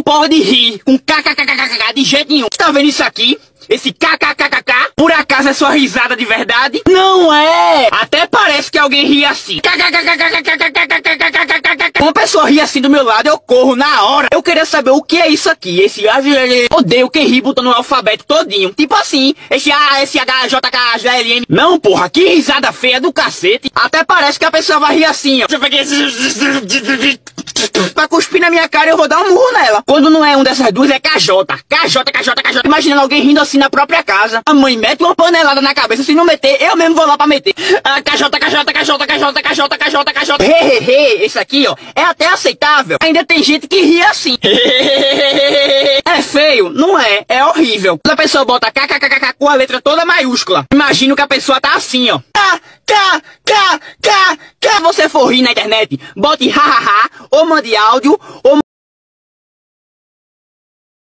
Não pode rir com kkkk de jeito nenhum. Tá vendo isso aqui? Esse kkkk, por acaso é sua risada de verdade? Não é! Até parece que alguém ri assim. Uma pessoa ri assim do meu lado, eu corro na hora. Eu queria saber o que é isso aqui. Esse odeio quem ri botando o alfabeto todinho. Tipo assim, esse A, esse H, J, K, G, L, M. Não, porra, que risada feia do cacete. Até parece que a pessoa vai rir assim, ó. Pra cuspir na minha cara, eu vou dar um murro nela. Quando não é um dessas duas, é KJ. KJ. Imaginando alguém rindo assim na própria casa. A mãe mete uma panelada na cabeça. Se não meter, eu mesmo vou lá pra meter. KJ. Esse aqui, ó, é até aceitável. Ainda tem gente que ri assim. É feio? Não é. É horrível. Quando a pessoa bota kkkk com a letra toda maiúscula, imagino que a pessoa tá assim, ó. Se você for rir na internet, bote hahaha, ou mande áudio, ou